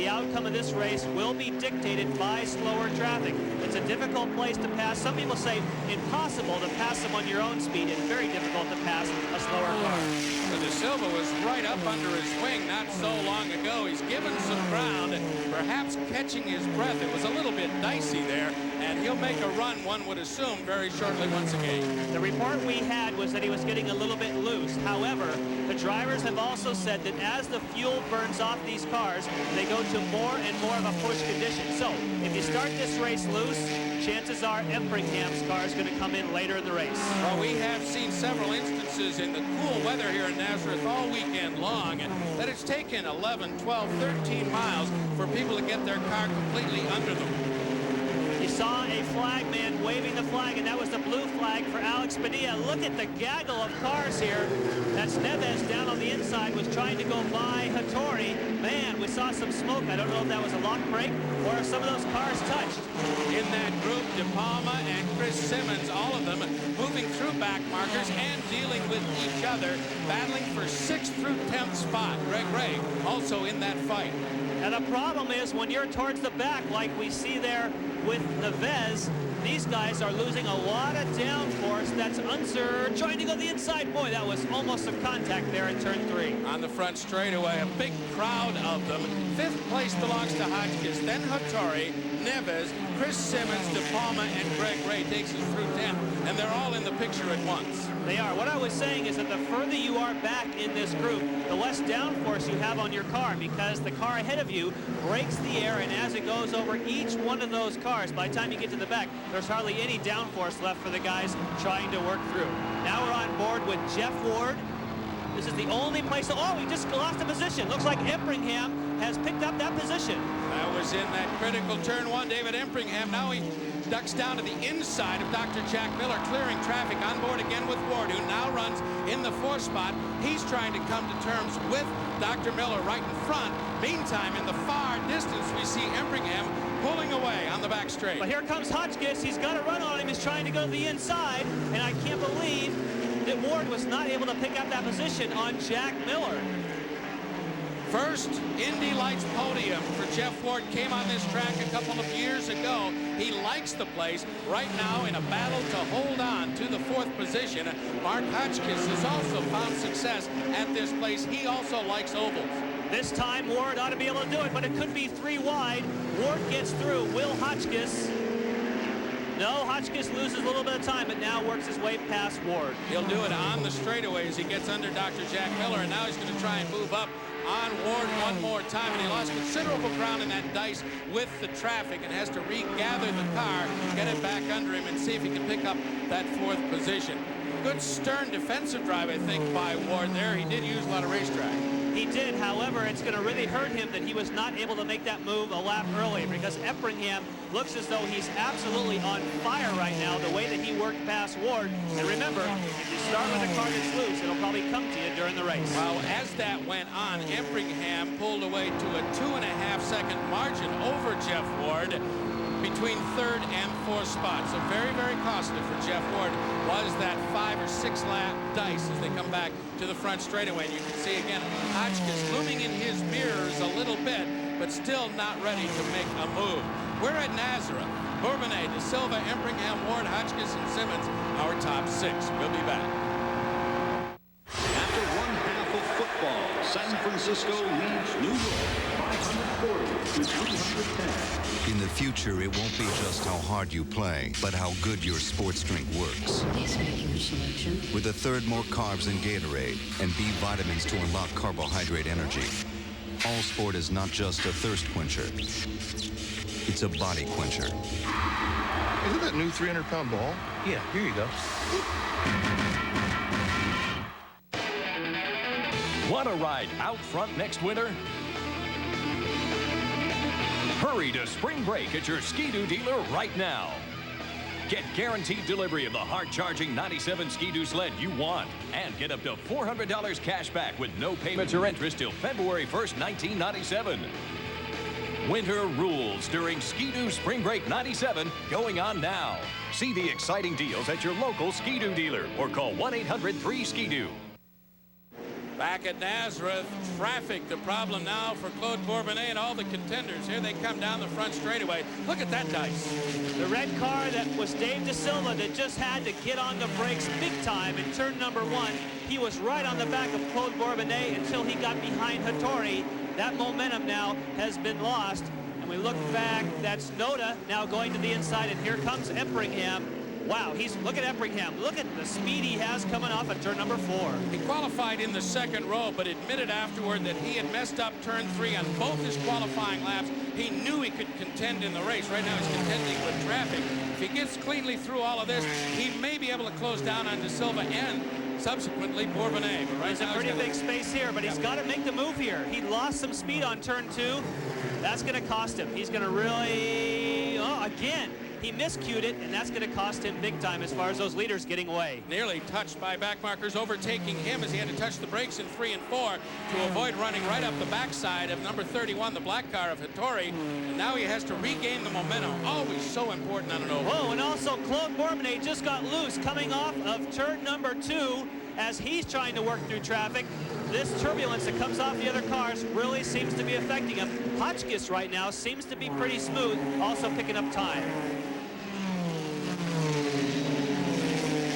outcome of this race will be dictated by slower traffic. It's a difficult place to pass. Some people say impossible to pass them on your own speed and very difficult to pass a slower car. But the Silva was right up under his wing not so long ago. He's given some ground, perhaps catching his breath. It was a little bit dicey there, and he'll make a run, one would assume, very shortly once again. The report we had was that he was getting a little bit loose. However, the drivers have also said that as the fuel burns off these cars, they go to more and more of a push condition. So if you start this race loose, chances are Empringham's car is going to come in later in the race. Well, we have seen several instances in the cool weather here in Nazareth all weekend long that it's taken 11, 12, 13 miles for people to get their car completely under them. You saw a flag man waving the flag, and that was the blue flag for Alex Padilla. Look at the gaggle of cars here. That's Neves down on the inside, was trying to go by Hattori. Man, we saw some smoke. I don't know if that was a lock brake or if some of those cars touched. In that group, De Palma and Chris Simmons, all of them moving through back markers and dealing with each other, battling for 6th through 10th spot. Greg Ray also in that fight. And the problem is when you're towards the back, like we see there with Neves, these guys are losing a lot of downforce. That's Unser trying to go the inside. Boy, that was almost a contact there in turn 3. On the front straightaway, a big crowd of them. 5th place belongs to Hotchkiss, then Hattori, Neves, Chris Simmons, De Palma, and Greg Ray takes us through 10th, and they're all in the picture at once. They are. What I was saying is that the further you are back in this group, the less downforce you have on your car, because the car ahead of you breaks the air, and as it goes over each one of those cars, by the time you get to the back, there's hardly any downforce left for the guys trying to work through. Now we're on board with Jeff Ward. This is the only place. Oh, he just lost a position. Looks like Empringham has picked up that position. That was in that critical turn 1, David Empringham. Now he ducks down to the inside of Dr. Jack Miller, clearing traffic on board again with Ward, who now runs in the 4th spot. He's trying to come to terms with Dr. Miller right in front. Meantime, in the far distance, we see Empringham pulling away on the back straight. But here comes Hotchkiss. He's got a run on him. He's trying to go to the inside, and I can't believe that Ward was not able to pick up that position on Jack Miller. First Indy Lights podium for Jeff Ward came on this track a couple of years ago. He likes the place right now in a battle to hold on to the 4th position. Mark Hotchkiss has also found success at this place. He also likes ovals. This time Ward ought to be able to do it, but it could be 3 wide. Ward gets through. Will Hotchkiss? No, Hotchkiss loses a little bit of time, but now works his way past Ward. He'll do it on the straightaway as he gets under Dr. Jack Miller, and now he's going to try and move up on Ward one more time, and he lost considerable ground in that dice with the traffic and has to regather the car, get it back under him, and see if he can pick up that 4th position. Good stern defensive drive, I think, by Ward there. He did use a lot of racetrack. He did. However, it's going to really hurt him that he was not able to make that move a lap earlier, because Empringham looks as though he's absolutely on fire right now, the way that he worked past Ward. And remember, if you start with a car that's loose, it'll probably come to you during the race. Well, as that went on, Empringham pulled away to a 2.5-second margin over Jeff Ward between 3rd and 4th spots. So very, very costly for Jeff Ward was that 5 or 6 lap dice as they come back to the front straightaway. And you can see again, Hotchkiss looming in his mirrors a little bit, but still not ready to make a move. We're at Nazareth. Bourbonnais, De Silva, Empringham, Ward, Hotchkiss, and Simmons, our top 6. We'll be back. After one half of football, San Francisco leads New York 540 to 310. In the future, it won't be just how hard you play, but how good your sports drink works. Please make your selection. With a third more carbs than Gatorade and B vitamins to unlock carbohydrate energy, All Sport is not just a thirst quencher. It's a body quencher. Isn't that new 300-pound ball? Yeah, here you go. Want to ride out front next winter? Hurry to spring break at your Ski-Doo dealer right now. Get guaranteed delivery of the hard-charging 97 Ski-Doo sled you want and get up to $400 cash back with no payments or interest till February 1st, 1997. Winter rules during Ski-Doo Spring Break 97 going on now. See the exciting deals at your local Ski-Doo dealer or call 1-800-3-SKIDOO. Back at Nazareth, traffic the problem now for Claude Bourbonnais and all the contenders. Here they come down the front straightaway. Look at that dice. The red car that was Dave De Silva that just had to get on the brakes big time in turn number 1. He was right on the back of Claude Bourbonnais until he got behind Hattori. That momentum now has been lost. And we look back, that's Noda now going to the inside, and here comes Empringham. Wow, look at Empringham. Look at the speed he has coming off at turn number 4. He qualified in the second row, but admitted afterward that he had messed up turn 3 on both his qualifying laps. He knew he could contend in the race. Right now he's contending with traffic. If he gets cleanly through all of this, he may be able to close down on De Silva and subsequently Bourbonnais. But right There's now a pretty big space here, but he's got to make the move here. He lost some speed on turn 2. That's going to cost him. He's going to really, again. He miscued it, and that's going to cost him big time as far as those leaders getting away. Nearly touched by back markers, overtaking him as he had to touch the brakes in 3 and 4 to avoid running right up the backside of number 31, the black car of Hattori. And now he has to regain the momentum. Always so important on an oval. Whoa, and also Claude Bourbonnais just got loose coming off of turn number 2 as he's trying to work through traffic. This turbulence that comes off the other cars really seems to be affecting him. Hotchkiss right now seems to be pretty smooth, also picking up time.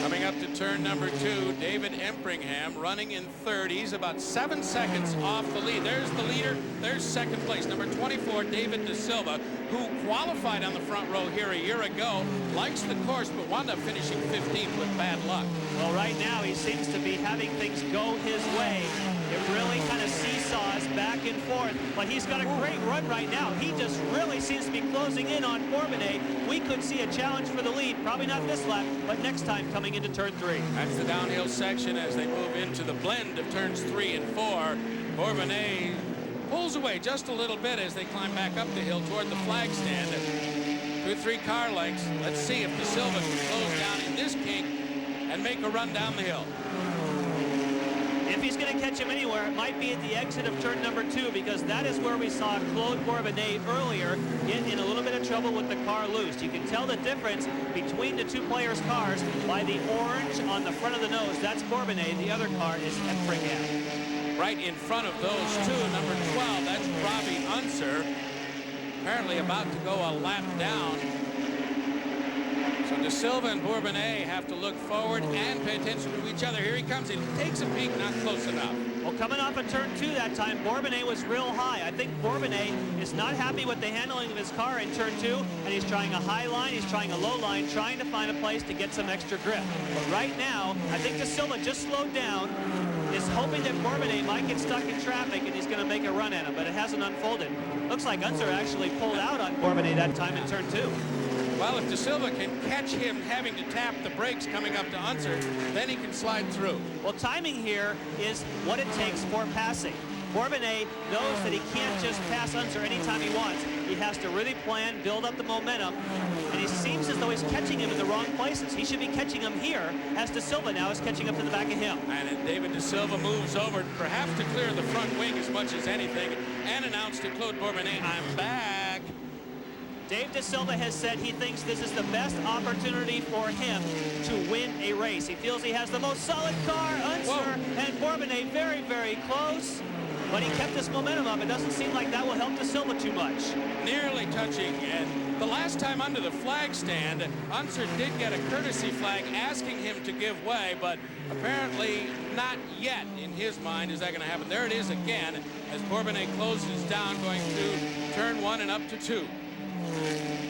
Coming up to turn number 2, David Empringham running in 30s, about 7 seconds off the lead. There's the leader. There's second place, number 24, David De Silva, who qualified on the front row here a year ago, likes the course, but wound up finishing 15th with bad luck. Well, right now he seems to be having things go his way. It really kind of seesaws back and forth, but he's got a great run right now. He just really seems to be closing in on Bourbonnais. We could see a challenge for the lead, probably not this lap, but next time coming into turn 3. That's the downhill section as they move into the blend of turns 3 and 4. Bourbonnais pulls away just a little bit as they climb back up the hill toward the flag stand. 2-3 car lengths. Let's see if De Silva can close down in this kink and make a run down the hill. If he's going to catch him anywhere, it might be at the exit of turn number 2, because that is where we saw Claude Bourbonnais earlier get in a little bit of trouble with the car loose. You can tell the difference between the 2 players' cars by the orange on the front of the nose. That's Bourbonnais. The other car is Empringham. Right in front of those 2, number 12, that's Robbie Unser, apparently about to go a lap down. So De Silva and Bourbonnais have to look forward and pay attention to each other. Here he comes. He takes a peek, not close enough. Well, coming off of turn 2 that time, Bourbonnais was real high. I think Bourbonnais is not happy with the handling of his car in turn 2, and he's trying a high line, he's trying a low line, trying to find a place to get some extra grip. But right now, I think De Silva just slowed down, is hoping that Bourbonnais might get stuck in traffic, and he's going to make a run at him, but it hasn't unfolded. Looks like Unser actually pulled out on Bourbonnais that time in turn 2. Well, if De Silva can catch him having to tap the brakes coming up to Unser, then he can slide through. Well, timing here is what it takes for passing. Bourbonnais knows that he can't just pass Unser anytime he wants. He has to really plan, build up the momentum, and he seems as though he's catching him in the wrong places. He should be catching him here, as De Silva now is catching up to the back of him. And David De Silva moves over, perhaps to clear the front wing as much as anything, and announced to Claude Bourbonnais, "I'm back." Dave De Silva has said he thinks this is the best opportunity for him to win a race. He feels he has the most solid car. Unser and Bourbonnais very, very close. But he kept this momentum up. It doesn't seem like that will help De Silva too much. Nearly touching. And the last time under the flag stand, Unser did get a courtesy flag asking him to give way, but apparently not yet in his mind is that going to happen. There it is again as Bourbonnais closes down going through turn 1 and up to 2.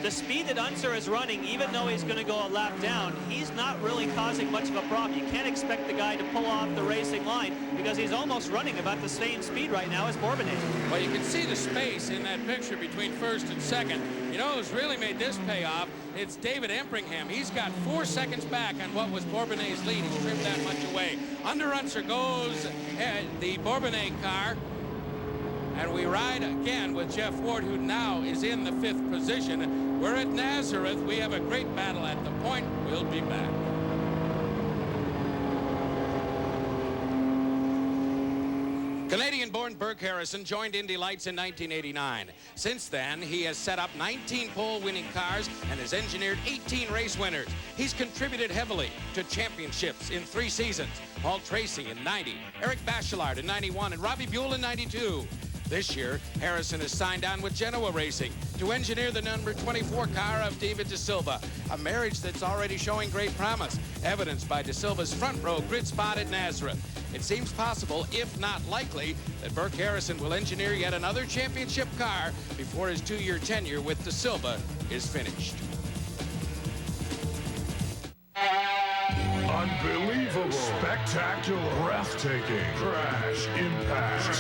The speed that Unser is running, even though he's going to go a lap down, he's not really causing much of a problem. You can't expect the guy to pull off the racing line because he's almost running about the same speed right now as Bourbonnais. Well, you can see the space in that picture between first and second. You know who's really made this pay off? It's David Empringham. He's got 4 seconds back on what was Bourbonnais' lead. He's trimmed that much away. Under Unser goes the Bourbonnais car. And we ride again with Jeff Ward, who now is in the 5th position. We're at Nazareth. We have a great battle at the point. We'll be back. Canadian-born Burke Harrison joined Indy Lights in 1989. Since then, he has set up 19 pole-winning cars and has engineered 18 race winners. He's contributed heavily to championships in 3 seasons. Paul Tracy in 90, Eric Bachelard in 91, and Robbie Buell in 92. This year, Harrison has signed on with Genoa Racing to engineer the number 24 car of David De Silva, a marriage that's already showing great promise, evidenced by De Silva's front row grid spot at Nazareth. It seems possible, if not likely, that Burke Harrison will engineer yet another championship car before his 2-year tenure with De Silva is finished. Unbelievable. Spectacular. Breathtaking. Crash Impact.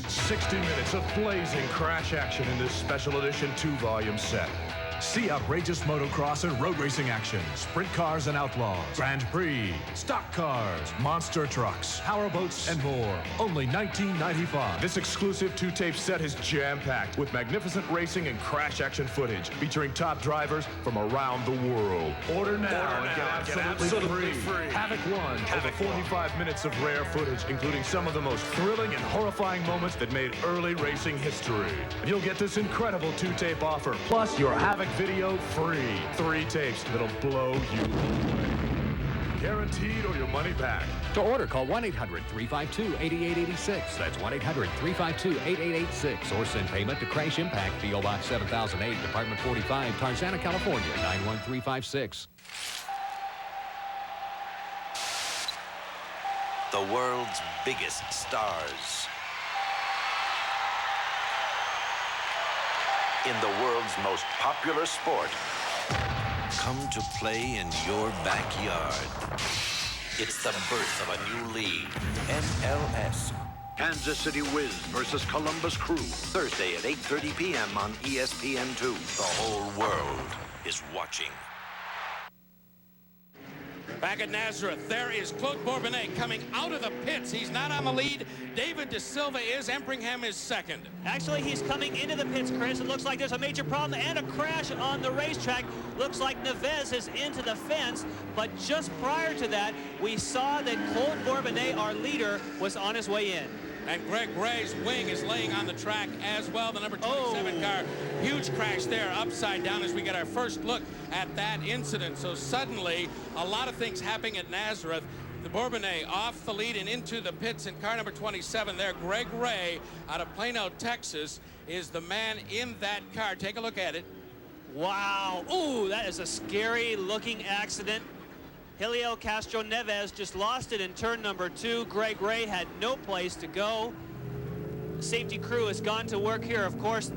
60 minutes of blazing crash action in this special edition 2-volume set. See outrageous motocross and road racing action, sprint cars and outlaws, Grand Prix, stock cars, monster trucks, powerboats, and more. Only $19.95. This exclusive 2-tape set is jam-packed with magnificent racing and crash action footage featuring top drivers from around the world. Order now and get absolutely free. Havoc 1, over 45 minutes of rare footage, including some of the most thrilling and horrifying moments that made early racing history. And you'll get this incredible 2-tape offer, plus your Havoc video free. 3 tapes that'll blow you away. Guaranteed or your money back. To order, call 1-800-352-8886. That's 1-800-352-8886. Or send payment to Crash Impact, P.O. Box 7008, Department 45, Tarzana, California, 91356. The world's biggest stars. In the world's most popular sport, come to play in your backyard. It's the birth of a new league, MLS. Kansas City Wiz versus Columbus Crew, Thursday at 8:30 p.m. on ESPN2. The whole world is watching. Back at Nazareth, there is Claude Bourbonnais coming out of the pits. He's not on the lead. David De Silva is. Empringham is second. Actually, he's coming into the pits, Chris. It looks like there's a major problem and a crash on the racetrack. Looks like Neves is into the fence, but just prior to that, we saw that Claude Bourbonnais, our leader, was on his way in. And Greg Ray's wing is laying on the track as well. The number 27 car, huge crash there, upside down as we get our first look at that incident. So suddenly, a lot of things happening at Nazareth. The Bourbonnais off the lead and into the pits in car number 27 there. Greg Ray out of Plano, Texas, is the man in that car. Take a look at it. Wow. Ooh, that is a scary looking accident. Helio Castronves just lost it in turn number 2. Greg Ray had no place to go. The safety crew has gone to work here. Of course,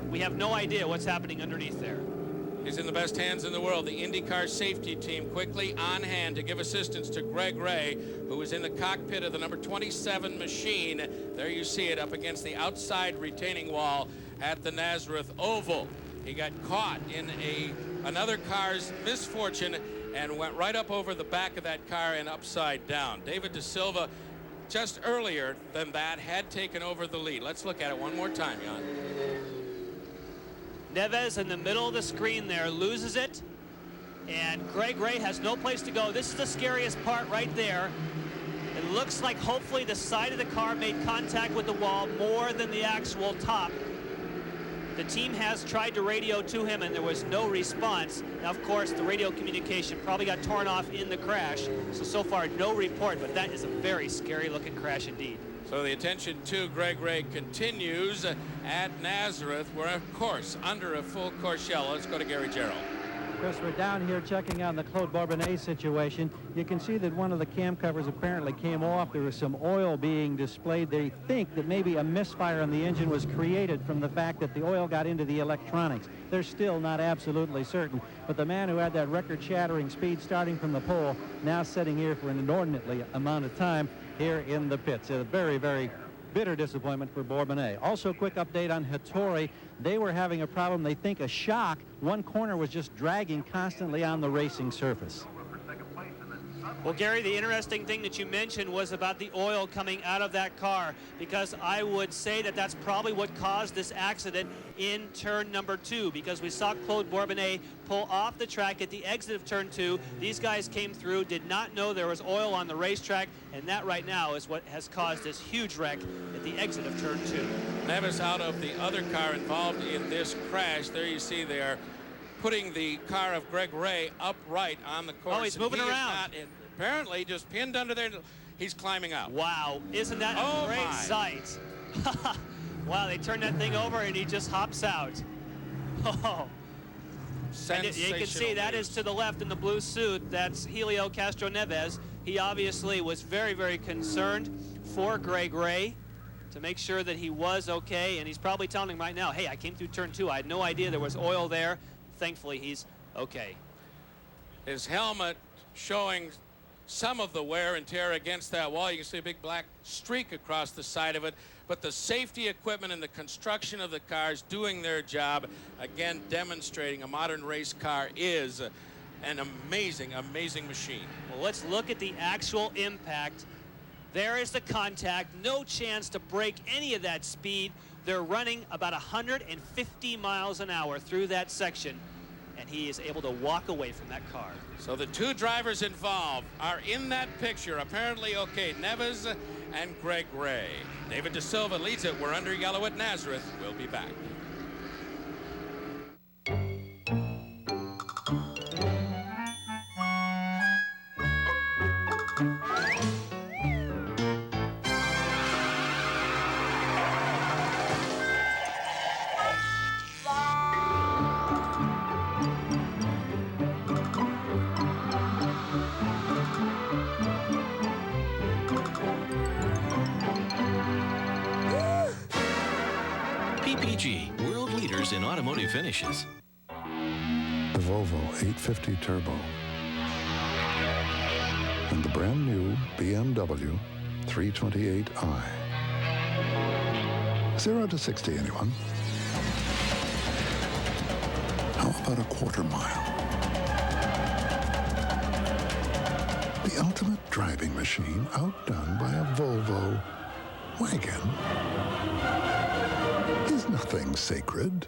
we have no idea what's happening underneath there. He's in the best hands in the world. The IndyCar safety team quickly on hand to give assistance to Greg Ray, who was in the cockpit of the number 27 machine. There you see it up against the outside retaining wall at the Nazareth Oval. He got caught in another car's misfortune and went right up over the back of that car and upside down. David De Silva, just earlier than that, had taken over the lead. Let's look at it one more time, Jan. Neves in the middle of the screen there loses it, and Greg Ray has no place to go. This is the scariest part right there. It looks like hopefully the side of the car made contact with the wall more than the actual top. The team has tried to radio to him, and there was no response. Now, of course, the radio communication probably got torn off in the crash, so far no report, but that is a very scary-looking crash indeed. So the attention to Greg Ray continues at Nazareth. We're, of course, under a full course shell. Let's go to Gary Gerald. Chris, we're down here checking on the Claude Bourbonnais situation. You can see that one of the cam covers apparently came off. There was some oil being displayed. They think that maybe a misfire on the engine was created from the fact that the oil got into the electronics. They're still not absolutely certain. But the man who had that record-shattering speed starting from the pole now sitting here for an inordinately amount of time here in the pits. A very, very bitter disappointment for Bourbonnais. Also, quick update on Hattori. They were having a problem. They think a shock. One corner was just dragging constantly on the racing surface. Well, Gary, the interesting thing that you mentioned was about the oil coming out of that car, because I would say that that's probably what caused this accident in turn number 2, because we saw Claude Bourbonnais pull off the track at the exit of turn 2. These guys came through, did not know there was oil on the racetrack, and that right now is what has caused this huge wreck at the exit of turn 2. Neves out of the other car involved in this crash. There you see they are putting the car of Greg Ray upright on the course. Oh, he's moving around. Apparently just pinned under there. He's climbing out. Wow, isn't that a great sight? Wow, they turned that thing over and he just hops out. Oh. And you can see that is to the left in the blue suit. That's Helio Castronves. He obviously was very, very concerned for Greg Ray to make sure that he was okay. And he's probably telling him right now, hey, I came through turn 2. I had no idea there was oil there. Thankfully, he's okay. His helmet showing some of the wear and tear against that wall. You can see a big black streak across the side of it. But the safety equipment and the construction of the cars doing their job, again, demonstrating a modern race car is an amazing, amazing machine. Well, let's look at the actual impact. There is the contact. No chance to break any of that speed. They're running about 150 miles an hour through that section, and he is able to walk away from that car. So the two drivers involved are in that picture, apparently okay, Neves and Greg Ray. David De Silva leads it. We're under yellow at Nazareth. We'll be back. PPG, world leaders in automotive finishes. The Volvo 850 Turbo and the brand new BMW 328i. 0 to 60, anyone? How about a quarter mile? The ultimate driving machine outdone by a Volvo wagon. Is nothing sacred.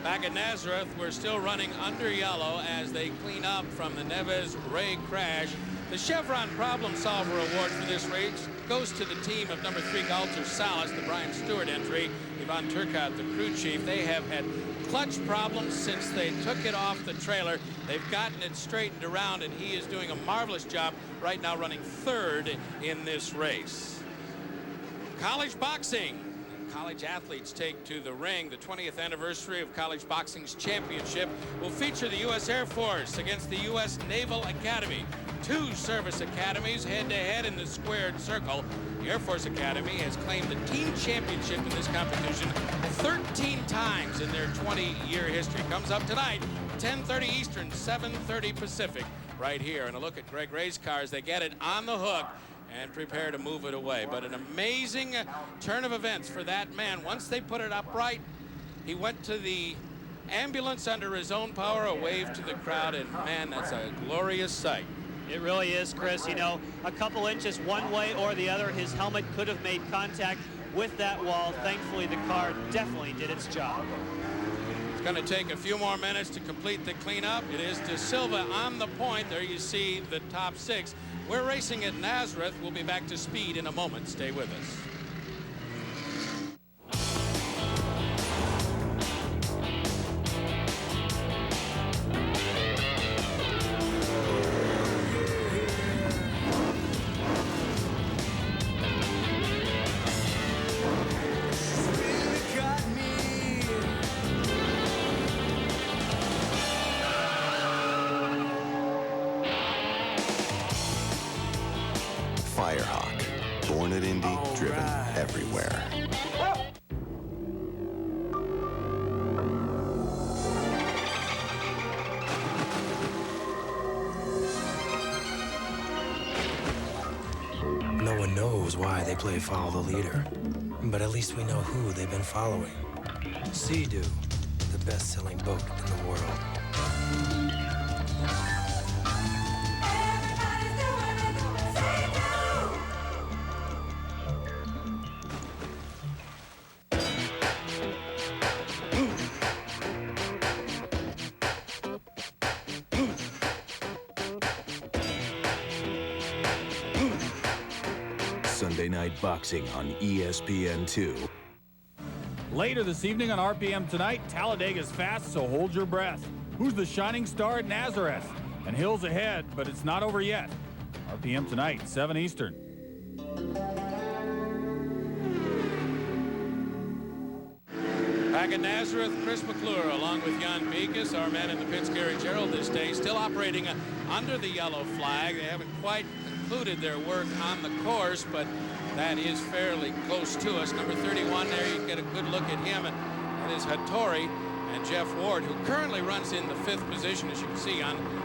Back at Nazareth, we're still running under yellow as they clean up from the Neves-Ray crash. The Chevron Problem Solver Award for this race goes to the team of number 3 Galter Salas, the Brian Stewart entry, Ivan Turcotte, the crew chief. They have had clutch problems since they took it off the trailer. They've gotten it straightened around, and he is doing a marvelous job right now, running 3rd in this race. College boxing. College athletes take to the ring. The 20th anniversary of college boxing's championship will feature the U.S. Air Force against the U.S. Naval Academy. 2 service academies head-to-head in the squared circle. The Air Force Academy has claimed the team championship in this competition 13 times in their 20-year history. Comes up tonight, 10:30 Eastern, 7:30 Pacific, right here. And a look at Greg Ray's car as they get it on the hook and prepare to move it away. But an amazing turn of events for that man. Once they put it upright, he went to the ambulance under his own power, a wave to the crowd, and man, that's a glorious sight. It really is, Chris. You know, a couple inches one way or the other, his helmet could have made contact with that wall. Thankfully, the car definitely did its job. It's going to take a few more minutes to complete the cleanup. It is De Silva on the point. There you see the top 6. We're racing at Nazareth. We'll be back to speed in a moment. Stay with us. Firehawk, born at Indy, driven everywhere. No one knows why they play Follow the Leader, but at least we know who they've been following. Sea-Doo, the best-selling boat in the world. Sunday Night Boxing on ESPN2. Later this evening on RPM Tonight, Talladega's fast, so hold your breath. Who's the shining star at Nazareth? And Hill's ahead, but it's not over yet. RPM Tonight, 7 Eastern. Back at Nazareth, Chris McClure, along with Jan Beekes, our man in the pits, Gary Gerald, this day, still operating under the yellow flag. They haven't quite concluded their work on the course, but that is fairly close to us. Number 31 there, you get a good look at him. That is Hattori and Jeff Ward, who currently runs in the 5th position, as you can see.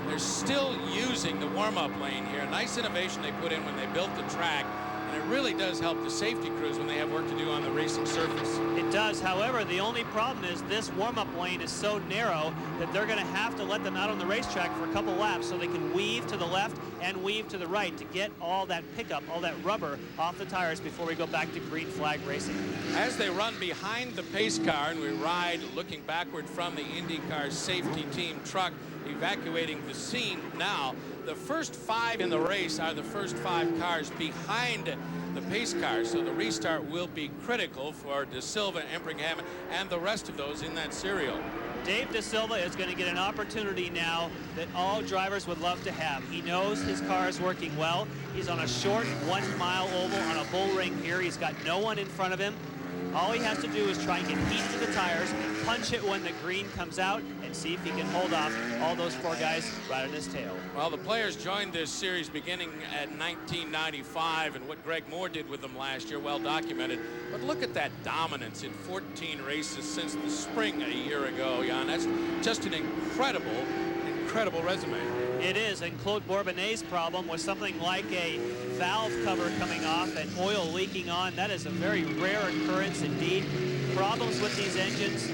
They're still using the warm-up lane here. Nice innovation they put in when they built the track. And it really does help the safety crews when they have work to do on the racing surface. It does. However, the only problem is this warm-up lane is so narrow that they're going to have to let them out on the racetrack for a couple laps so they can weave to the left and weave to the right to get all that pickup, all that rubber off the tires before we go back to green flag racing. As they run behind the pace car and we ride looking backward from the IndyCar safety team truck, evacuating the scene now. The first 5 in the race are the first 5 cars behind the pace car, so the restart will be critical for De Silva, Empringham, and the rest of those in that serial. Dave De Silva is going to get an opportunity now that all drivers would love to have. He knows his car is working well. He's on a short 1 mile oval on a bull ring here. He's got no one in front of him. All he has to do is try and get heat to the tires, punch it when the green comes out, and see if he can hold off all those 4 guys right on his tail. Well, the players joined this series beginning at 1995, and what Greg Moore did with them last year, well documented. But look at that dominance in 14 races since the spring a year ago, Jan. That's just an incredible resume. It is, and Claude Bourbonnet's problem was something like a valve cover coming off and oil leaking on. That is a very rare occurrence indeed. Problems with these engines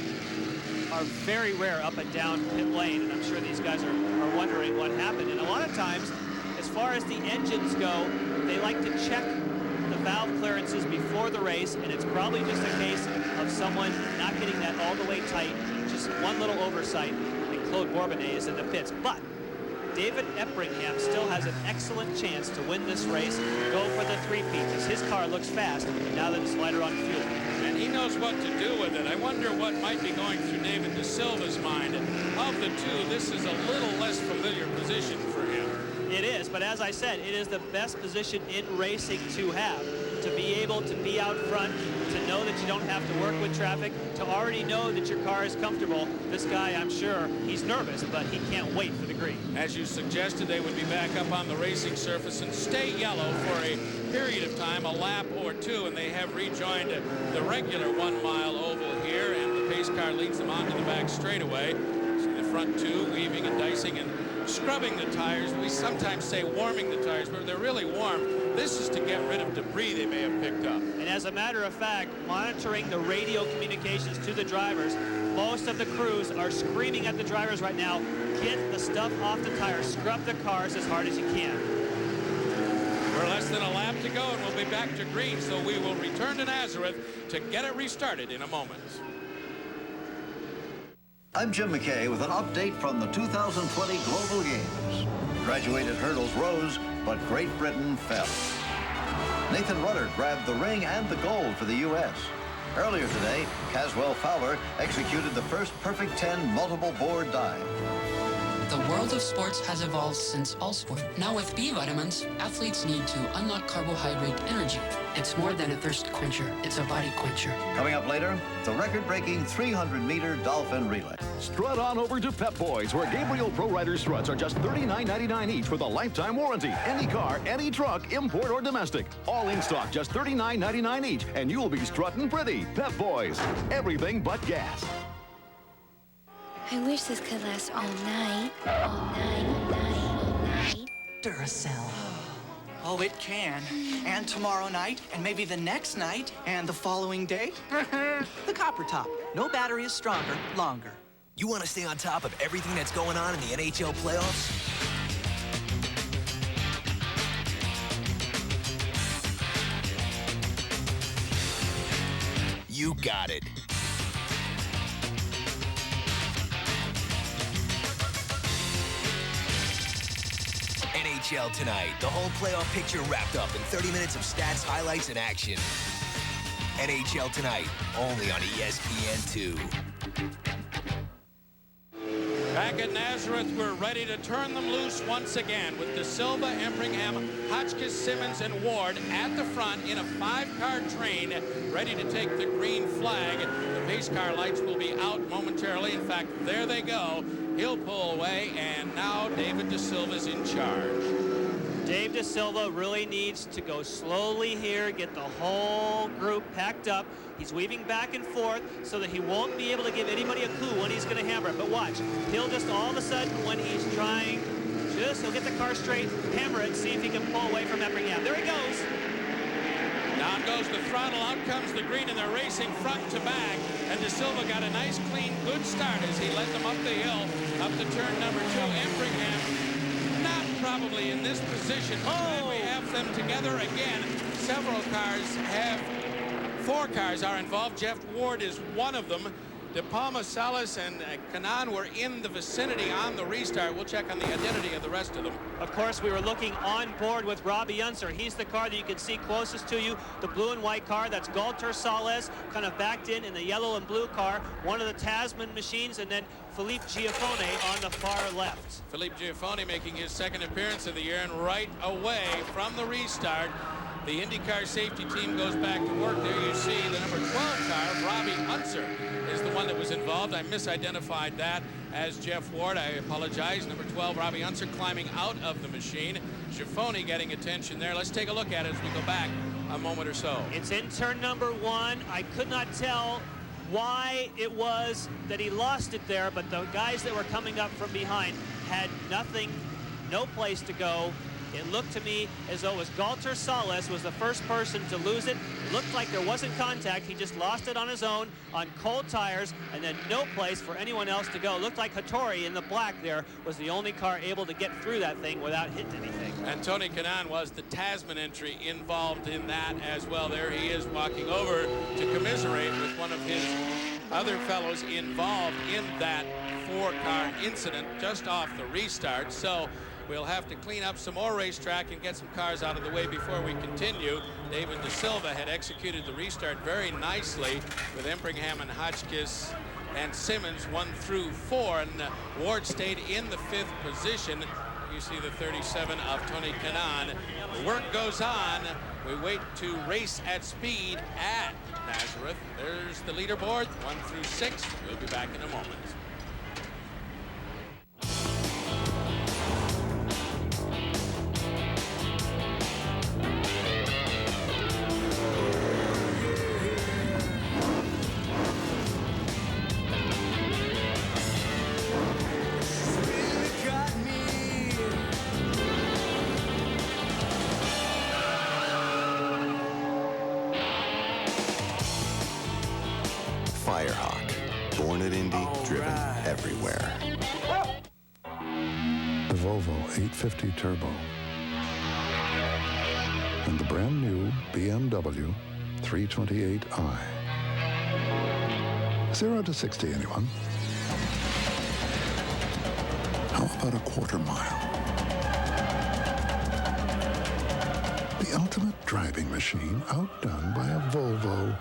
are very rare up and down pit lane, and I'm sure these guys are wondering what happened. And a lot of times, as far as the engines go, they like to check the valve clearances before the race, and it's probably just a case of someone not getting that all the way tight, just one little oversight, and Claude Bourbonnet is in the pits. But David Empringham still has an excellent chance to win this race, go for the 3-peat, as his car looks fast now that it's lighter on fuel. And he knows what to do with it. I wonder what might be going through David De Silva's mind. Of the two, this is a little less familiar position for him. It is, but as I said, it is the best position in racing to have. To be able to be out front, to know that you don't have to work with traffic, to already know that your car is comfortable. This guy, I'm sure, he's nervous, but he can't wait for the green. As you suggested, they would be back up on the racing surface and stay yellow for a period of time, a lap or 2, and they have rejoined the regular 1 mile oval here, and the pace car leads them onto the back straightaway. So the front 2 weaving and dicing and scrubbing the tires. We sometimes say warming the tires, but they're really warm. This is to get rid of debris they may have picked up. And as a matter of fact, monitoring the radio communications to the drivers, most of the crews are screaming at the drivers right now, get the stuff off the tires, scrub the cars as hard as you can. We're less than a lap to go, and we'll be back to green, so we will return to Nazareth to get it restarted in a moment. I'm Jim McKay with an update from the 2020 Global Games. Graduated hurdles rose, but Great Britain fell. Nathan Rudder grabbed the ring and the gold for the U.S. Earlier today, Caswell Fowler executed the first perfect 10 multiple board dive. The world of sports has evolved since all sport. Now with B vitamins, athletes need to unlock carbohydrate energy. It's more than a thirst quencher, it's a body quencher. Coming up later, the record-breaking 300-meter dolphin relay. Strut on over to Pep Boys, where Gabriel Pro Rider struts are just $39.99 each with a lifetime warranty. Any car, any truck, import or domestic. All in stock, just $39.99 each, and you'll be strutting pretty. Pep Boys, everything but gas. I wish this could last all night. All night, all night, all night. Duracell. Oh, it can. And tomorrow night, and maybe the next night, and the following day. The copper top. No battery is stronger, longer. You want to stay on top of everything that's going on in the NHL playoffs? You got it. NHL Tonight, the whole playoff picture wrapped up in 30 minutes of stats, highlights, and action. NHL Tonight, only on ESPN 2. Back at Nazareth, we're ready to turn them loose once again with the Silva, Empringham, Hotchkiss, Simmons, and Ward at the front in a 5-car train, ready to take the green flag. The pace car lights will be out momentarily. In fact, there they go. He'll pull away, and now David De Silva's in charge. Dave De Silva really needs to go slowly here, get the whole group packed up. He's weaving back and forth so that he won't be able to give anybody a clue when he's going to hammer it. But watch, he'll just all of a sudden when he's trying, he'll get the car straight, hammer it, see if he can pull away from Empringham. There he goes. Down goes the throttle, out comes the green, and they're racing front to back. And De Silva got a nice, clean, good start as he led them up the hill, up to turn number 2. Empringham not probably in this position. And we have them together again. Several cars have, 4 cars are involved. Jeff Ward is one of them. De Palma, Salas, and Kanan were in the vicinity on the restart. We'll check on the identity of the rest of them. Of course, we were looking on board with Robbie Unser. He's the car that you can see closest to you, the blue and white car. That's Galter Salas, kind of backed in the yellow and blue car, one of the Tasman machines, and then Philippe Giaffone on the far left. Philippe Giaffone making his second appearance of the year, and right away from the restart, the IndyCar safety team goes back to work. There you see the number 12 car, Robbie Unser, is the one that was involved. I misidentified that as Jeff Ward. I apologize. Number 12, Robbie Unser, climbing out of the machine. Giaffone getting attention there. Let's take a look at it as we go back a moment or so. It's in turn number 1. I could not tell why it was that he lost it there, but the guys that were coming up from behind had nothing, no place to go. It looked to me as though it was Galter Salas was the first person to lose it. It looked like there wasn't contact. He just lost it on his own on cold tires, and then no place for anyone else to go. It looked like Hattori in the black there was the only car able to get through that thing without hitting anything. And Tony Kanaan was the Tasman entry involved in that as well. There he is walking over to commiserate with one of his other fellows involved in that 4-car incident just off the restart. So we'll have to clean up some more racetrack and get some cars out of the way before we continue. David De Silva had executed the restart very nicely with Empringham and Hotchkiss and Simmons 1 through 4, and Ward stayed in the 5th position. You see the 37 of Tony Kanaan. The work goes on. We wait to race at speed at Nazareth. There's the leaderboard, 1 through 6. We'll be back in a moment. Firehawk, born at Indy, driven everywhere. The Volvo 850 Turbo. And the brand new BMW 328i. 0 to 60, anyone? How about a quarter mile? The ultimate driving machine outdone by a Volvo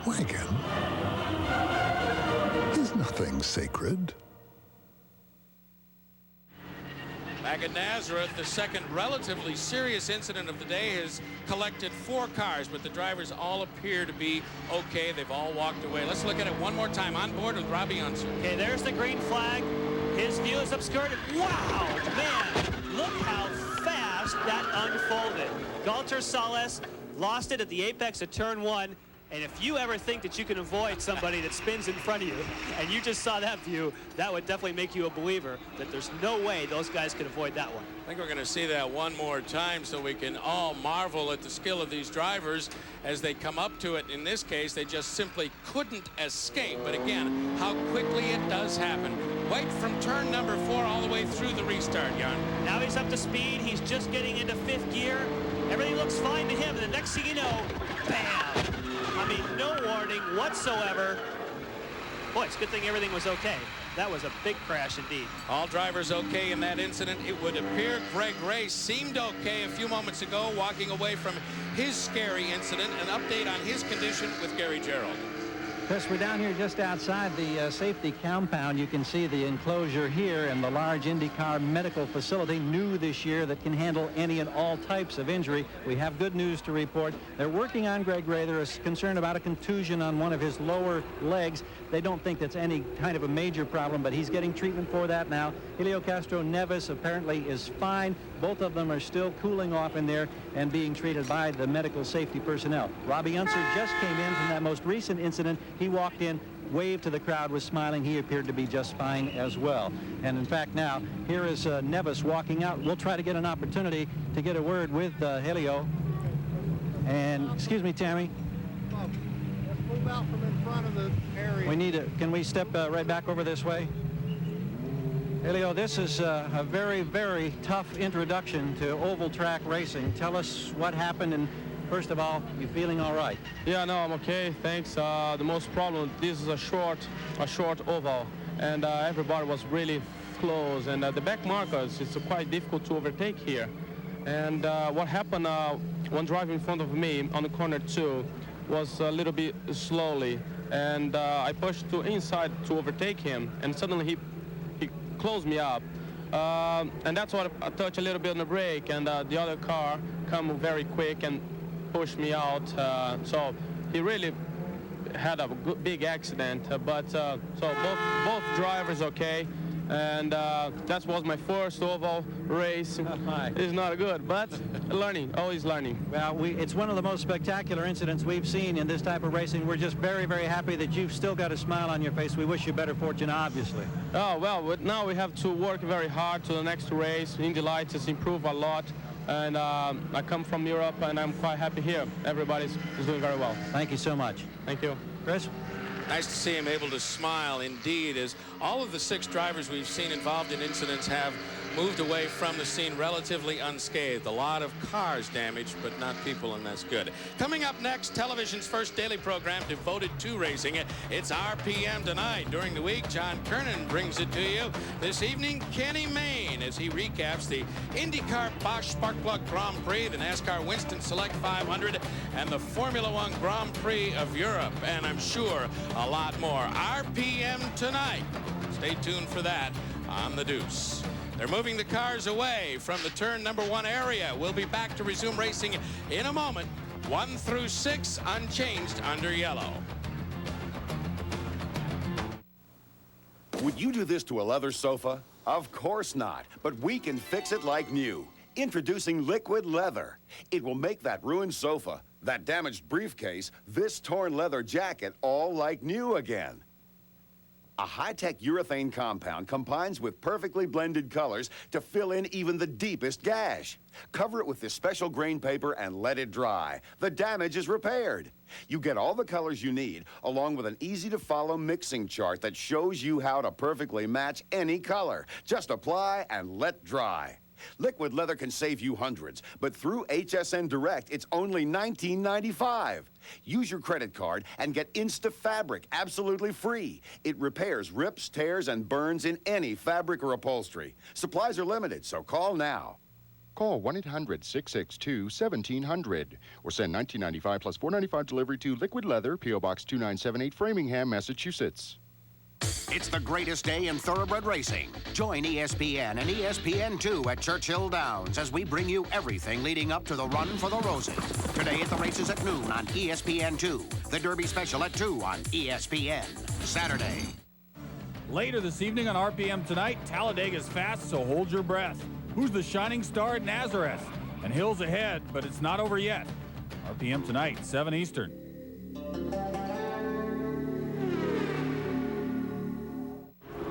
wagon. Is nothing sacred? Back at Nazareth, the second relatively serious incident of the day has collected 4 cars, but the drivers all appear to be okay. They've all walked away. Let's look at it one more time. On board with Robbie Unser. Okay, there's the green flag. His view is obscured. Wow, man, look how fast that unfolded. Galter Salas lost it at the apex of turn 1. And if you ever think that you can avoid somebody that spins in front of you, and you just saw that view, that would definitely make you a believer that there's no way those guys could avoid that one. I think we're going to see that one more time so we can all marvel at the skill of these drivers as they come up to it. In this case, they just simply couldn't escape. But again, how quickly it does happen. Right from turn number 4 all the way through the restart, Jan. Now he's up to speed. He's just getting into 5th gear. Everything looks fine to him. And the next thing you know, bam! I mean, no warning whatsoever. Boy, it's a good thing everything was okay. That was a big crash indeed. All drivers okay in that incident. It would appear Greg Ray seemed okay a few moments ago, walking away from his scary incident. An update on his condition with Gary Gerald. Chris, we're down here just outside the safety compound. You can see the enclosure here and the large IndyCar medical facility, new this year, that can handle any and all types of injury. We have good news to report. They're working on Greg Ray. They're concerned about a contusion on one of his lower legs. They don't think that's any kind of a major problem, but he's getting treatment for that now. Helio Castronves apparently is fine. Both of them are still cooling off in there and being treated by the medical safety personnel. Robbie Unser just came in from that most recent incident. He walked in, waved to the crowd, was smiling. He appeared to be just fine as well. And in fact, now, here is Nevis walking out. We'll try to get an opportunity to get a word with Helio. And, excuse me, Tammy. Let's move out from in front of the area. We need can we step right back over this way? Helio, this is a very, very tough introduction to oval track racing. Tell us what happened, and first of all, you feeling all right? Yeah, no, I'm okay, thanks. The most problem, this is a short oval, and everybody was really close, and the back markers, it's quite difficult to overtake here. And what happened, one driver in front of me on the corner 2 was a little bit slowly, and I pushed to inside to overtake him, and suddenly he closed me up, and that's what I touched a little bit on the brake, and the other car come very quick and pushed me out. So he really had a big accident, but so both drivers okay, and that was my first oval race. It's not good, but learning, always learning. Well, it's one of the most spectacular incidents we've seen in this type of racing. We're just very, very happy that you've still got a smile on your face. We wish you better fortune, obviously. Oh, well, but now we have to work very hard to the next race. Indy Lights has improved a lot, and I come from Europe, and I'm quite happy here. Everybody's doing very well. Thank you so much. Thank you. Chris? Nice to see him able to smile, indeed, as all of the 6 drivers we've seen involved in incidents have moved away from the scene relatively unscathed. A lot of cars damaged, but not people, and that's good. Coming up next, television's first daily program devoted to racing. It's RPM Tonight. During the week, John Kernan brings it to you. This evening, Kenny Mayne, as he recaps the IndyCar Bosch Sparkplug Grand Prix, the NASCAR Winston Select 500, and the Formula One Grand Prix of Europe, and I'm sure a lot more. RPM Tonight. Stay tuned for that on The Deuce. They're moving the cars away from the turn number 1 area. We'll be back to resume racing in a moment. 1 through 6 unchanged under yellow. Would you do this to a leather sofa? Of course not, but we can fix it like new. Introducing Liquid Leather. It will make that ruined sofa, that damaged briefcase, this torn leather jacket all like new again. A high-tech urethane compound combines with perfectly blended colors to fill in even the deepest gash. Cover it with this special grain paper and let it dry. The damage is repaired. You get all the colors you need, along with an easy-to-follow mixing chart that shows you how to perfectly match any color. Just apply and let dry. Liquid Leather can save you hundreds, but through HSN Direct, it's only $19.95. Use your credit card and get Insta-Fabric absolutely free. It repairs rips, tears, and burns in any fabric or upholstery. Supplies are limited, so call now. Call 1-800-662-1700 or send $19.95 plus $4.95 delivery to Liquid Leather, P.O. Box 2978, Framingham, Massachusetts. It's the greatest day in thoroughbred racing. Join ESPN and ESPN2 at Churchill Downs as we bring you everything leading up to the Run for the Roses. Today at the races at noon on ESPN2. The Derby Special at 2 on ESPN. Saturday. Later this evening on RPM Tonight, Talladega's fast, so hold your breath. Who's the shining star at Nazareth? And Hill's ahead, but it's not over yet. RPM Tonight, 7 Eastern.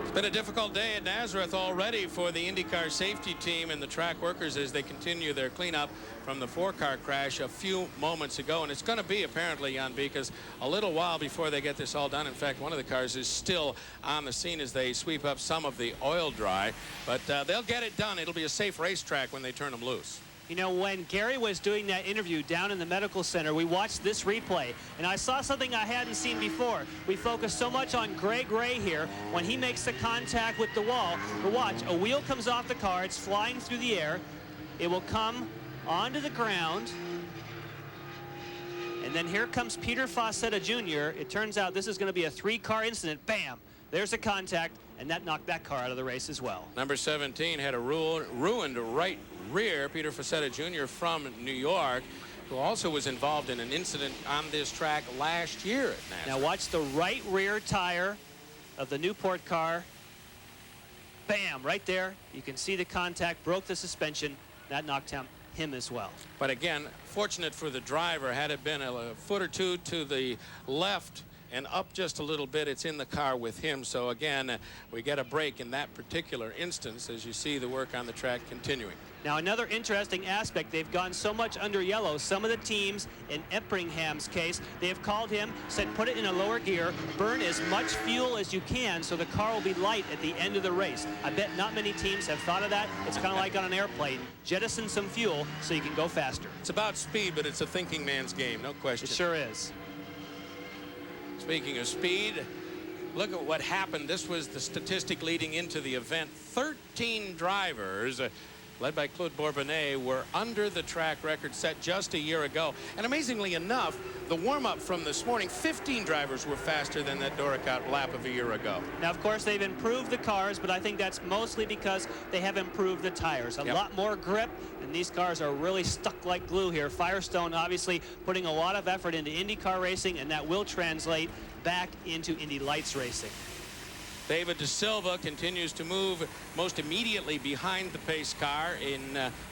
It's been a difficult day at Nazareth already for the IndyCar safety team and the track workers as they continue their cleanup from the 4-car crash a few moments ago. And it's going to be apparently, Jan, because a little while before they get this all done. In fact, one of the cars is still on the scene as they sweep up some of the oil dry. But they'll get it done. It'll be a safe racetrack when they turn them loose. You know, when Gary was doing that interview down in the medical center, we watched this replay, and I saw something I hadn't seen before. We focused so much on Greg Ray here. When he makes the contact with the wall, but watch, a wheel comes off the car, it's flying through the air. It will come onto the ground, and then here comes Peter Facetta Jr. It turns out this is going to be a 3-car incident. Bam! There's a contact, and that knocked that car out of the race as well. Number 17 had a ruined right rear. Peter Facetta Jr. from New York, who also was involved in an incident on this track last year at Nazareth. Now watch the right rear tire of the Newport car. Bam, right there. You can see the contact, broke the suspension. That knocked him as well. But again, fortunate for the driver, had it been a foot or two to the left and up just a little bit, it's in the car with him. So again, we get a break in that particular instance as you see the work on the track continuing. Now another interesting aspect, they've gone so much under yellow. Some of the teams, in Eppingham's case, they have called him, said put it in a lower gear, burn as much fuel as you can so the car will be light at the end of the race. I bet not many teams have thought of that. It's kind of like on an airplane. Jettison some fuel so you can go faster. It's about speed, but it's a thinking man's game, no question. It sure is. Speaking of speed, look at what happened. This was the statistic leading into the event. 13 drivers, led by Claude Bourbonnais, were under the track record set just a year ago. And amazingly enough, the warm-up from this morning, 15 drivers were faster than that Doricott lap of a year ago. Now, of course, they've improved the cars, but I think that's mostly because they have improved the tires. A lot more grip, and these cars are really stuck like glue here. Firestone obviously putting a lot of effort into IndyCar racing, and that will translate back into Indy Lights racing. David De Silva continues to move most immediately behind the pace car in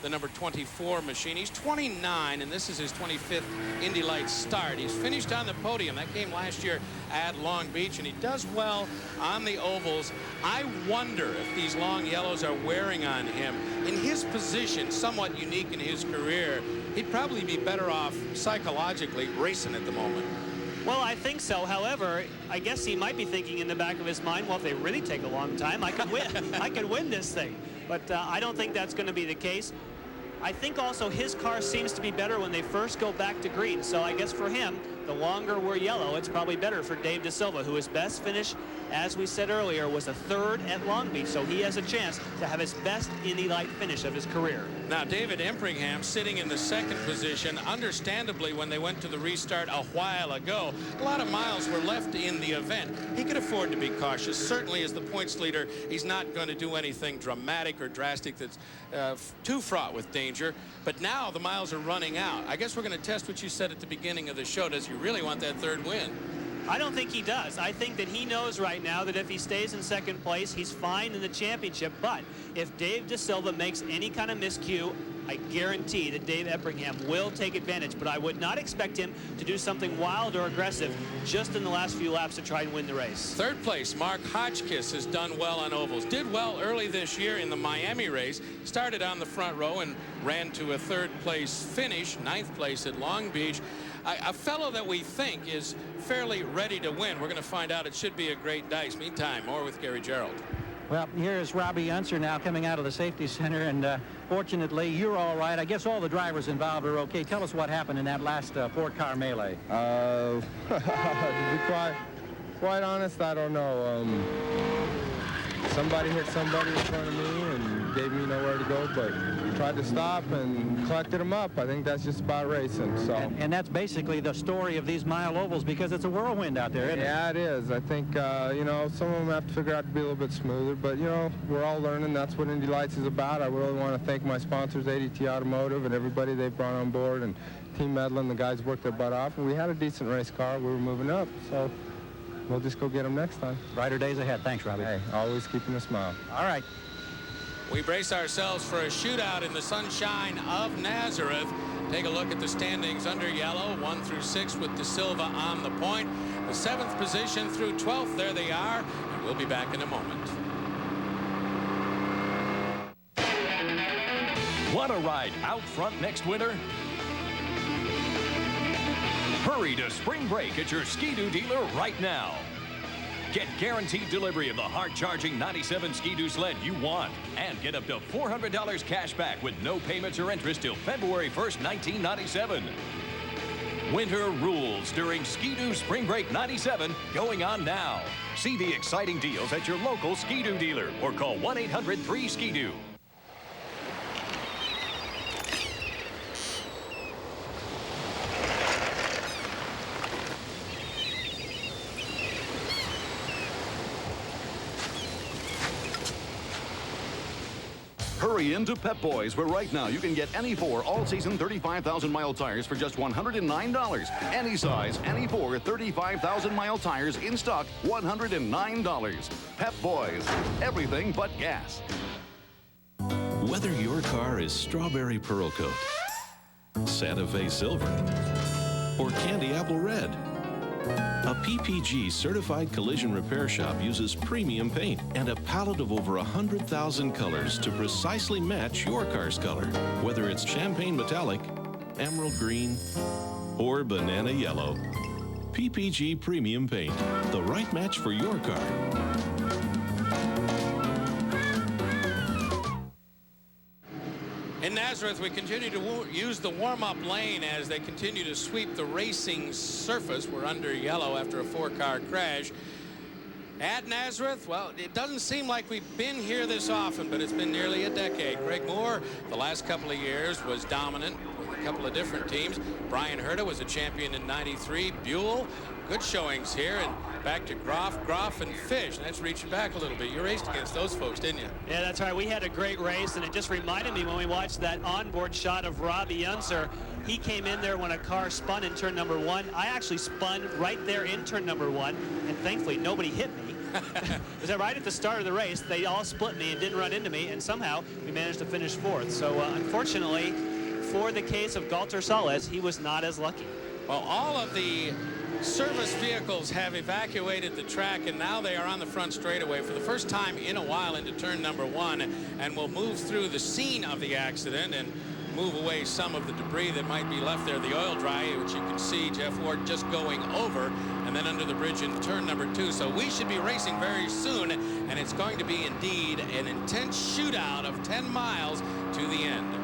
the number 24 machine. He's 29, and this is his 25th Indy Lights start. He's finished on the podium. That came last year at Long Beach, and he does well on the ovals. I wonder if these long yellows are wearing on him. In his position, somewhat unique in his career, he'd probably be better off psychologically racing at the moment. Well, I think so. However, I guess he might be thinking in the back of his mind, well, if they really take a long time, I could win. I could win this thing. But I don't think that's going to be the case. I think also his car seems to be better when they first go back to green. So I guess for him, the longer we're yellow, it's probably better for Dave De Silva, who his best finish, as we said earlier, was a 3rd at Long Beach. So he has a chance to have his best Indy Light finish of his career. Now, David Empringham sitting in the 2nd position. Understandably, when they went to the restart a while ago, a lot of miles were left in the event. He could afford to be cautious. Certainly, as the points leader, he's not going to do anything dramatic or drastic that's too fraught with danger. But now the miles are running out. I guess we're going to test what you said at the beginning of the show. Does he really want that 3rd win? I don't think he does. I think that he knows right now that if he stays in 2nd place, he's fine in the championship. But if Dave De Silva makes any kind of miscue, I guarantee that Dave Empringham will take advantage. But I would not expect him to do something wild or aggressive just in the last few laps to try and win the race. 3rd place, Mark Hotchkiss has done well on ovals. Did well early this year in the Miami race. Started on the front row and ran to a 3rd place finish, 9th place at Long Beach. A fellow that we think is fairly ready to win. We're going to find out. It should be a great dice. Meantime, more with Gary Gerald. Well, here's Robbie Unser now coming out of the safety center, and fortunately, you're all right. I guess all the drivers involved are okay. Tell us what happened in that last 4-car melee. To be quite honest, I don't know. Somebody hit somebody in front of me and gave me nowhere to go, but we tried to stop and collected them up. I think that's just about racing. So. And that's basically the story of these mile ovals, because it's a whirlwind out there, isn't it? Yeah, it is. I think, you know, some of them have to figure out to be a little bit smoother, but, you know, we're all learning. That's what Indy Lights is about. I really want to thank my sponsors, ADT Automotive, and everybody they've brought on board, and Team Medlin. The guys worked their butt off, and we had a decent race car. We were moving up, so we'll just go get them next time. Brighter days ahead. Thanks, Robbie. Hey, always keeping a smile. All right. We brace ourselves for a shootout in the sunshine of Nazareth. Take a look at the standings under yellow, 1 through 6 with De Silva on the point. The 7th position through 12th, there they are, and we'll be back in a moment. Want to ride out front next winter? Hurry to spring break at your Ski-Doo dealer right now. Get guaranteed delivery of the hard-charging 97 Ski-Doo sled you want and get up to $400 cash back with no payments or interest till February 1st, 1997. Winter rules during Ski-Doo Spring Break 97 going on now. See the exciting deals at your local Ski-Doo dealer or call 1-800-3-SKIDOO. Hurry into Pep Boys, where right now you can get any 4 all-season 35,000-mile tires for just $109. Any size, any 4 35,000-mile tires in stock, $109. Pep Boys, everything but gas. Whether your car is Strawberry Pearl Coat, Santa Fe Silver, or Candy Apple Red, a PPG certified collision repair shop uses premium paint and a palette of over 100,000 colors to precisely match your car's color, whether it's champagne metallic, emerald green, or banana yellow. PPG premium paint, the right match for your car. In Nazareth, we continue to use the warm-up lane as they continue to sweep the racing surface. We're under yellow after a 4-car crash. At Nazareth, well, it doesn't seem like we've been here this often, but it's been nearly a decade. Greg Moore, the last couple of years, was dominant with a couple of different teams. Brian Herta was a champion in '93. Buell, good showings here. And back to Groff, and Fish. That's reaching back a little bit. You raced against those folks, didn't you? Yeah, that's right. We had a great race, and it just reminded me when we watched that onboard shot of Robbie Unser. He came in there when a car spun in turn number 1. I actually spun right there in turn number 1, and thankfully nobody hit me. Because right at the start of the race, they all split me and didn't run into me, and somehow we managed to finish 4th. So unfortunately, for the case of Galter Salas, he was not as lucky. Well, all of the service vehicles have evacuated the track, and now they are on the front straightaway for the first time in a while into turn number 1, and will move through the scene of the accident and move away some of the debris that might be left there. The oil dry, which you can see Jeff Ward just going over, and then under the bridge in turn number 2. So we should be racing very soon, and it's going to be indeed an intense shootout of 10 miles to the end.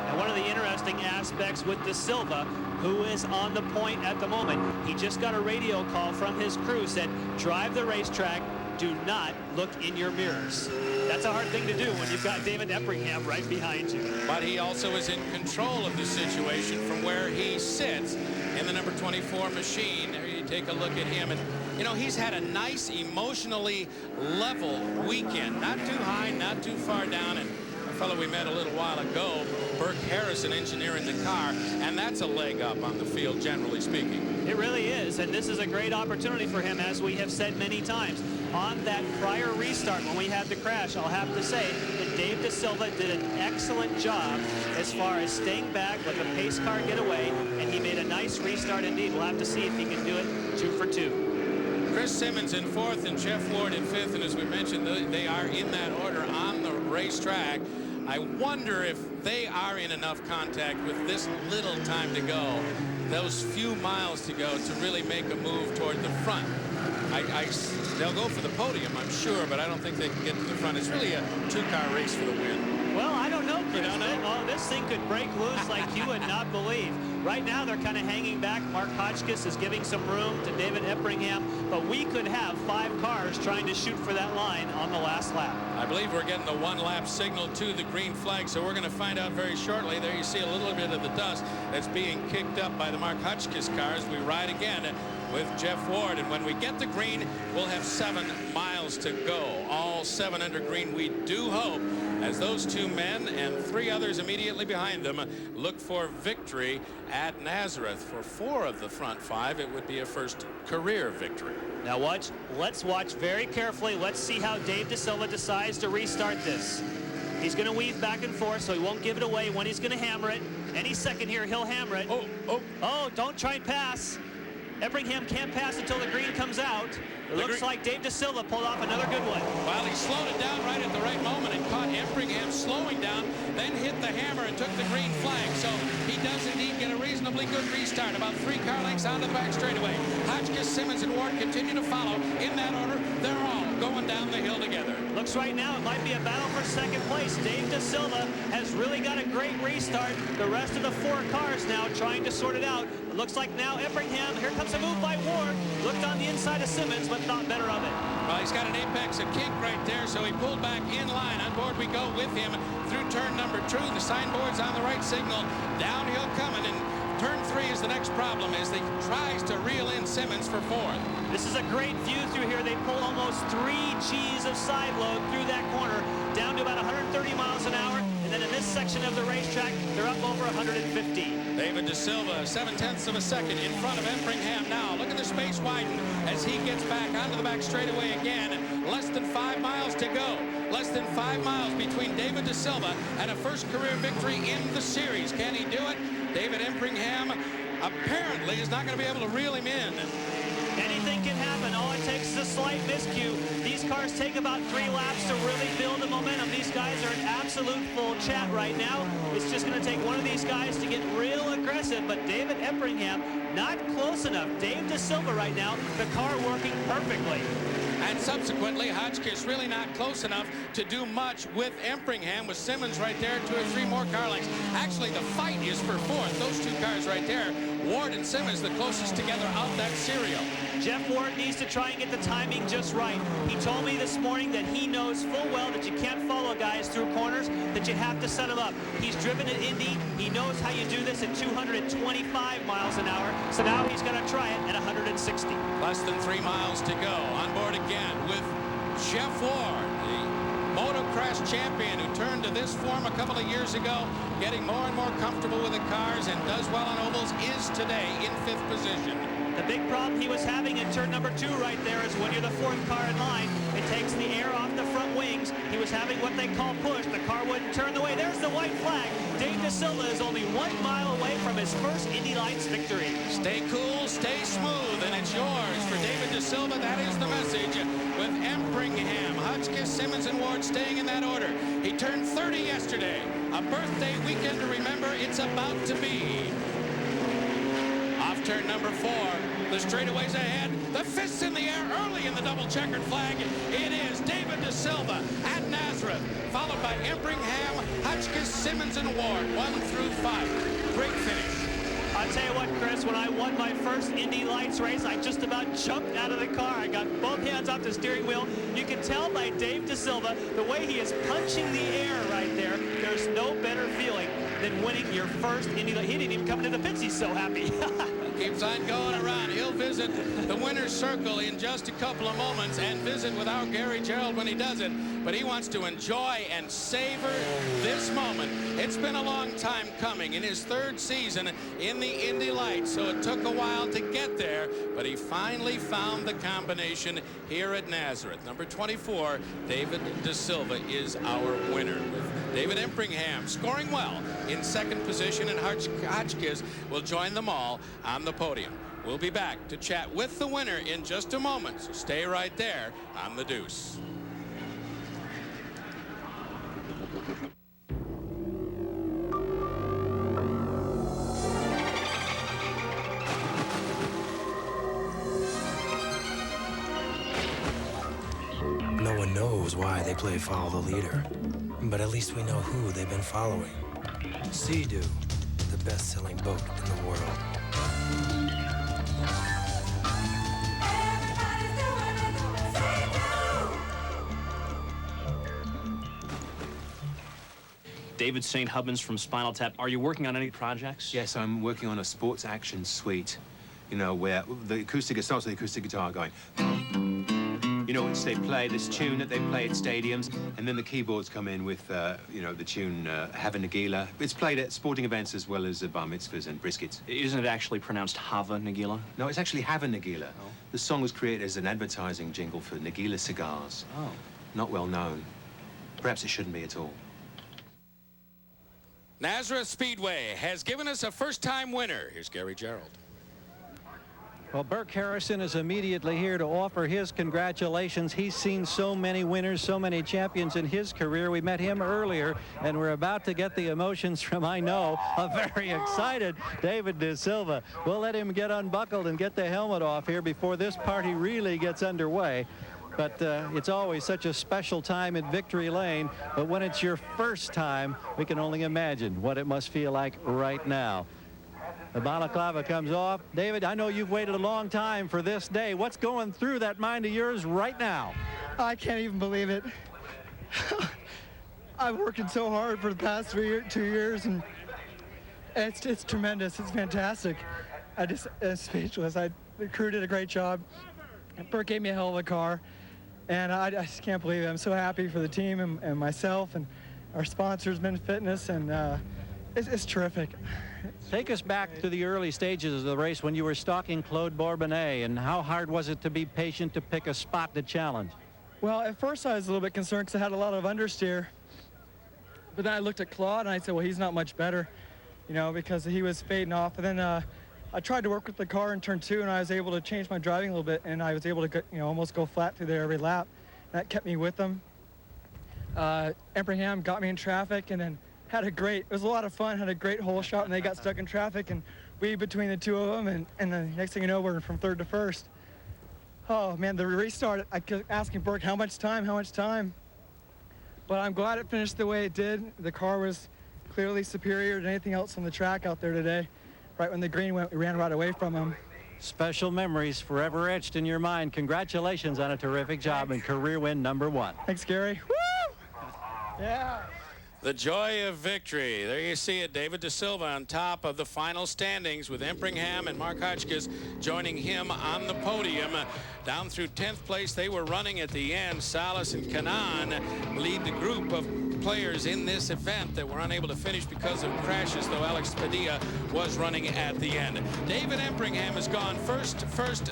And one of the interesting aspects with De Silva, who is on the point at the moment, he just got a radio call from his crew, said, drive the racetrack, do not look in your mirrors. That's a hard thing to do when you've got David Epringham right behind you. But he also is in control of the situation from where he sits in the number 24 machine. There you take a look at him, and you know, he's had a nice, emotionally level weekend. Not too high, not too far down, and a fellow we met a little while ago, Burke Harrison, engineering the car, and that's a leg up on the field, generally speaking. It really is, and this is a great opportunity for him, as we have said many times. On that prior restart, when we had the crash, I'll have to say that Dave De Silva did an excellent job as far as staying back, let the pace car get away, and he made a nice restart indeed. We'll have to see if he can do it 2 for 2. Chris Simmons in 4th and Jeff Ward in 5th, and as we mentioned, they are in that order on the racetrack. I wonder if they are in enough contact with this little time to go, those few miles to go, to really make a move toward the front. They'll go for the podium, I'm sure, but I don't think they can get to the front. It's really a 2-car race for the win. Well, I don't know, Chris. Oh, this thing could break loose like you would not believe. Right now, they're kind of hanging back. Mark Hotchkiss is giving some room to David Epringham, but we could have 5 cars trying to shoot for that line on the last lap. I believe we're getting the 1-lap signal to the green flag, so we're going to find out very shortly. There you see a little bit of the dust that's being kicked up by the Mark Hotchkiss cars. We ride again with Jeff Ward, and when we get the green, we'll have 7 miles to go. All 7 under green, we do hope, as those 2 men and 3 others immediately behind them look for victory at Nazareth. For 4 of the front 5, it would be a first career victory. Now let's watch very carefully. Let's see how Dave De Silva decides to restart this. He's going to weave back and forth, so he won't give it away when he's going to hammer it. Any second here, he'll hammer it. Oh, don't try and pass. Eppringham can't pass until the green comes out. It looks like Dave De Silva pulled off another good one. Well, he slowed it down right at the right moment and caught Eppringham slowing down, then hit the hammer and took the green flag. So he does indeed get a reasonably good restart. About 3 car lengths on the back straightaway. Hotchkiss, Simmons, and Ward continue to follow in that order. They're all going down the hill together. Looks right now it might be a battle for second place. Dave De Silva has really got a great restart. The rest of the 4 cars now trying to sort it out. It looks like now Eppringham, here comes a move by Ward. Looked on the inside of Simmons, but thought better of it. Well, he's got an apex, a kink right there, so he pulled back in line. On board we go with him through turn number 2. The signboard's on the right signal. Downhill coming, and turn 3 is the next problem as he tries to reel in Simmons for 4th. This is a great view through here. They pull almost 3 Gs of side load through that corner, down to about 130 miles an hour. And then in this section of the racetrack, they're up over 150. David De Silva, 7/10 of a second in front of Eppringham now. Look at the space widen as he gets back onto the back straightaway again. Less than 5 miles to go. Less than 5 miles between David De Silva and a first career victory in the series. Can he do it? David Eppringham apparently is not going to be able to reel him in. Anything can happen. All it takes is a slight miscue. These cars take about 3 laps to really build the momentum. These guys are in absolute full chat right now. It's just going to take one of these guys to get real aggressive, but David Eppringham not close enough. Dave De Silva right now, the car working perfectly. And subsequently, Hotchkiss really not close enough to do much with Eppringham, with Simmons right there, 2 or 3 more car lengths. Actually, the fight is for 4th. Those 2 cars right there, Ward and Simmons, the closest together out that serial. Jeff Ward needs to try and get the timing just right. He told me this morning that he knows full well that you can't follow guys through corners, that you have to set them up. He's driven at Indy. He knows how you do this at 225 miles an hour. So now he's going to try it at 160. Less than 3 miles to go. On board again with Jeff Ward, the motocross champion who turned to this form a couple of years ago, getting more and more comfortable with the cars and does well on ovals, is today in 5th position. The big problem he was having in turn number 2 right there is when you're the 4th car in line, it takes the air off the front wings. He was having what they call push. The car wouldn't turn the way. There's the white flag. Dave De Silva is only 1 mile away from his first Indy Lights victory. Stay cool, stay smooth, and it's yours for David De Silva. That is the message with Eppringham, Hotchkiss, Simmons, and Ward staying in that order. He turned 30 yesterday. A birthday weekend to remember. It's about to be. Off turn number 4, the straightaways ahead, the fists in the air early in the double checkered flag. It is David De Silva at Nazareth, followed by Eppringham, Hotchkiss, Simmons, and Ward, 1 through 5. Great finish. I'll tell you what, Chris, when I won my first Indy Lights race, I just about jumped out of the car. I got both hands off the steering wheel. You can tell by Dave De Silva, the way he is punching the air right there, there's no better feeling than winning your first Indy Lights. He didn't even come into the pits. He's so happy. Keeps on going around. He'll visit the winner's circle in just a couple of moments and visit with our Gary Gerald when he does it. But he wants to enjoy and savor this moment. It's been a long time coming in his 3rd season in the Indy Lights, so it took a while to get there, but he finally found the combination here at Nazareth. Number 24, David De Silva is our winner, with David Eppringham scoring well in 2nd position, and Hotchkiss will join them all on the podium. We'll be back to chat with the winner in just a moment, so stay right there on The Deuce. No one knows why they play Follow the Leader, but at least we know who they've been following. Sea-Doo, the best-selling boat in the world. David St. Hubbins from Spinal Tap. Are you working on any projects? Yes, I'm working on a sports action suite, you know, where the acoustic, it starts with the acoustic guitar going. You know, once they play this tune that they play at stadiums, and then the keyboards come in with, you know, the tune Hava Nagila. It's played at sporting events as well as bar mitzvahs and briskets. Isn't it actually pronounced Hava Nagila? No, it's actually Hava Nagila. Oh. The song was created as an advertising jingle for Nagila cigars. Oh. Not well known. Perhaps it shouldn't be at all. Nazareth Speedway has given us a first-time winner. Here's Gary Gerald. Well, Burke Harrison is immediately here to offer his congratulations. He's seen so many winners, so many champions in his career. We met him earlier, and we're about to get the emotions from, I know, a very excited David De Silva. We'll let him get unbuckled and get the helmet off here before this party really gets underway. But it's always such a special time in Victory Lane. But when it's your first time, we can only imagine what it must feel like right now. The balaclava comes off. David, I know you've waited a long time for this day. What's going through that mind of yours right now? I can't even believe it. I've worked so hard for the past 2 years, and it's tremendous. It's fantastic. I just am speechless. The crew did a great job. Burke gave me a hell of a car, and I just can't believe it. I'm so happy for the team and myself and our sponsors, Men's Fitness, and it's terrific. Take us back to the early stages of the race when you were stalking Claude Bourbonnais, and how hard was it to be patient to pick a spot to challenge? Well, at first I was a little bit concerned because I had a lot of understeer. But then I looked at Claude and I said, well, he's not much better, you know, because he was fading off. And then I tried to work with the car in turn 2, and I was able to change my driving a little bit, and I was able to, almost go flat through there every lap. That kept me with them. Emperham got me in traffic, and then it was a lot of fun, had a great hole shot, and they got stuck in traffic, and we between the two of them, and the next thing you know, we're from 3rd to 1st. Oh man, the restart, I kept asking Burke, how much time? But I'm glad it finished the way it did. The car was clearly superior to anything else on the track out there today. Right when the green went, we ran right away from him. Special memories forever etched in your mind. Congratulations on a terrific job and career win #1. Thanks, Gary. Woo! Yeah. The joy of victory. There you see it. David De Silva on top of the final standings with Empringham and Mark Hotchkiss joining him on the podium. Down through 10th place, they were running at the end. Salas and Kanan lead the group of players in this event that were unable to finish because of crashes, though Alex Padilla was running at the end. David Empringham has gone first,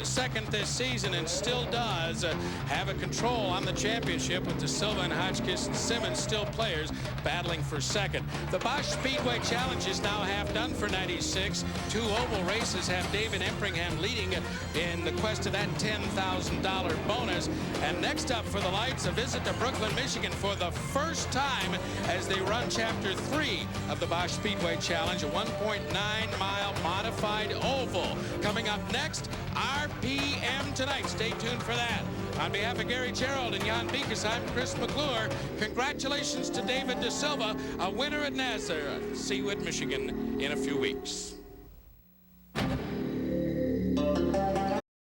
second this season, and still does have a control on the championship with De Silva and Hotchkiss and Simmons still players battling for second. The Bosch Speedway Challenge is now half done for 96. 2 oval races have David Empringham leading in the quest of that $10,000 bonus. And next up for the lights, a visit to Brooklyn, Michigan for the first time as they run Chapter 3 of the Bosch Speedway Challenge, a 1.9-mile modified oval. Coming up next, RPM tonight. Stay tuned for that. On behalf of Gary Gerald and Jan Beekes, I'm Chris McClure. Congratulations to David De Silva, a winner at Nazareth. See you at Michigan in a few weeks.